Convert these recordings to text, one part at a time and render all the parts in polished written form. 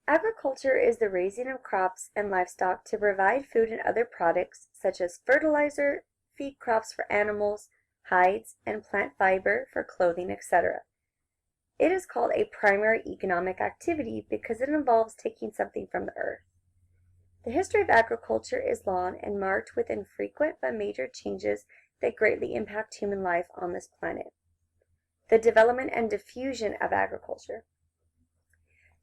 Agriculture is the raising of crops and livestock to provide food and other products such as fertilizer, feed crops for animals, hides, and plant fiber for clothing, etc. It is called a primary economic activity because it involves taking something from the earth. The history of agriculture is long and marked with infrequent but major changes that greatly impact human life on this planet. The development and diffusion of agriculture.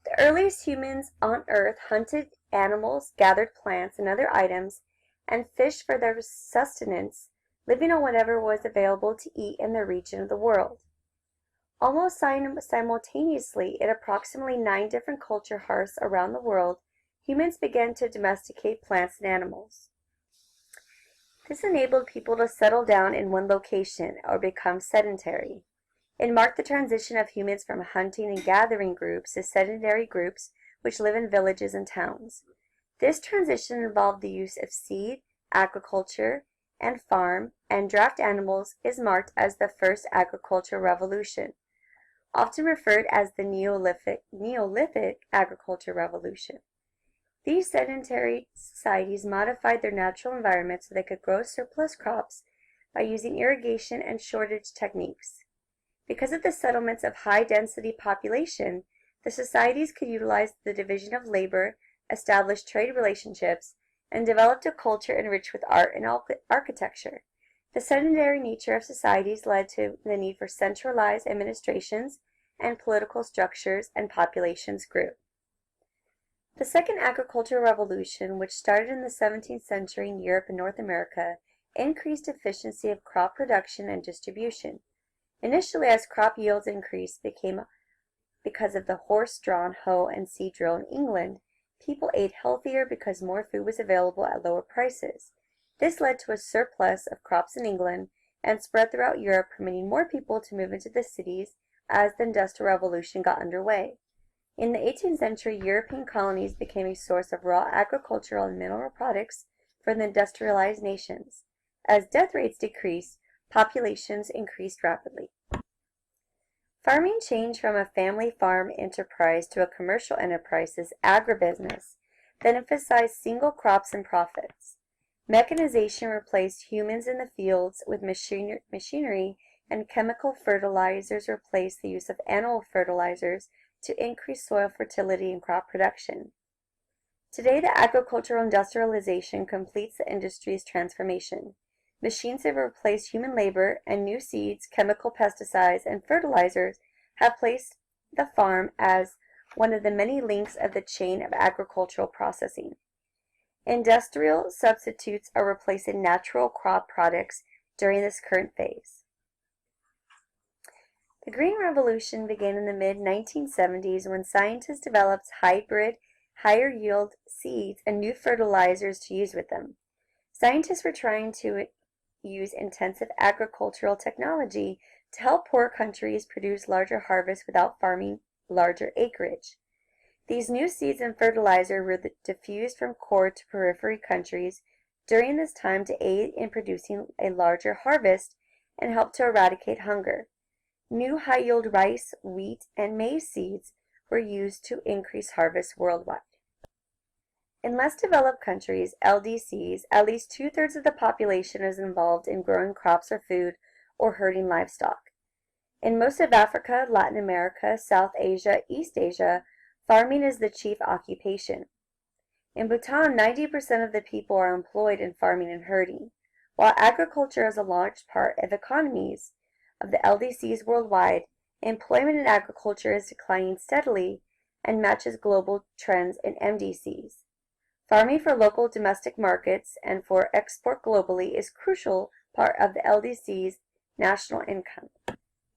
The earliest humans on Earth hunted animals, gathered plants and other items, and fished for their sustenance, living on whatever was available to eat in their region of the world. Almost simultaneously, in approximately 9 different culture hearths around the world, humans began to domesticate plants and animals. This enabled people to settle down in one location or become sedentary. It marked the transition of humans from hunting and gathering groups to sedentary groups which live in villages and towns. This transition involved the use of seed, agriculture, and farm and draft animals is marked as the first agricultural revolution, often referred as the Neolithic agriculture revolution. These sedentary societies modified their natural environment so they could grow surplus crops by using irrigation and shortage techniques. Because of the settlements of high-density population, the societies could utilize the division of labor, establish trade relationships, and developed a culture enriched with art and architecture. The sedentary nature of societies led to the need for centralized administrations and political structures, and populations grew. The Second Agricultural Revolution, which started in the 17th century in Europe and North America, increased efficiency of crop production and distribution. Initially, as crop yields increased because of the horse-drawn hoe and seed drill in England, people ate healthier because more food was available at lower prices. This led to a surplus of crops in England and spread throughout Europe, permitting more people to move into the cities as the Industrial Revolution got underway. In the 18th century, European colonies became a source of raw agricultural and mineral products for the industrialized nations. As death rates decreased, populations increased rapidly. Farming changed from a family farm enterprise to a commercial enterprise as agribusiness that emphasized single crops and profits. Mechanization replaced humans in the fields with machinery, and chemical fertilizers replaced the use of animal fertilizers to increase soil fertility and crop production. Today, the agricultural industrialization completes the industry's transformation. Machines have replaced human labor, and new seeds, chemical pesticides, and fertilizers have placed the farm as one of the many links of the chain of agricultural processing. Industrial substitutes are replacing natural crop products during this current phase. The Green Revolution began in the mid-1970s when scientists developed hybrid, higher-yield seeds and new fertilizers to use with them. Scientists were trying to use intensive agricultural technology to help poor countries produce larger harvests without farming larger acreage. These new seeds and fertilizer were diffused from core to periphery countries during this time to aid in producing a larger harvest and help to eradicate hunger. New high-yield rice, wheat, and maize seeds were used to increase harvests worldwide. In less developed countries, LDCs, at least 2/3 of the population is involved in growing crops or food or herding livestock. In most of Africa, Latin America, South Asia, East Asia, farming is the chief occupation. In Bhutan, 90% of the people are employed in farming and herding. While agriculture is a large part of economies of the LDCs worldwide, employment in agriculture is declining steadily and matches global trends in MDCs. Farming for local domestic markets and for export globally is a crucial part of the LDC's national income.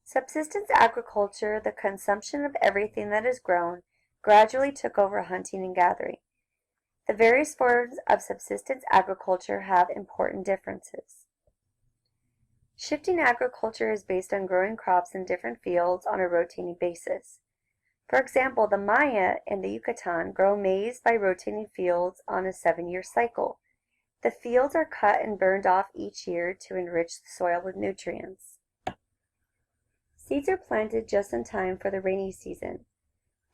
Subsistence agriculture, the consumption of everything that is grown, gradually took over hunting and gathering. The various forms of subsistence agriculture have important differences. Shifting agriculture is based on growing crops in different fields on a rotating basis. For example, the Maya in the Yucatan grow maize by rotating fields on a 7-year cycle. The fields are cut and burned off each year to enrich the soil with nutrients. Seeds are planted just in time for the rainy season.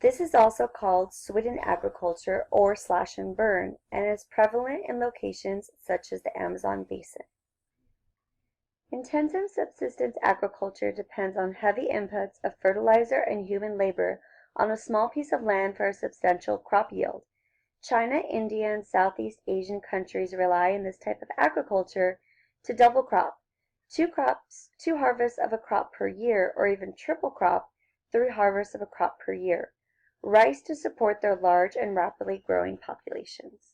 This is also called swidden agriculture or slash and burn, and is prevalent in locations such as the Amazon basin. Intensive subsistence agriculture depends on heavy inputs of fertilizer and human labor on a small piece of land for a substantial crop yield. China, India, and Southeast Asian countries rely on this type of agriculture to double crop, two harvests of a crop per year, or even triple crop, 3 harvests of a crop per year, rice to support their large and rapidly growing populations.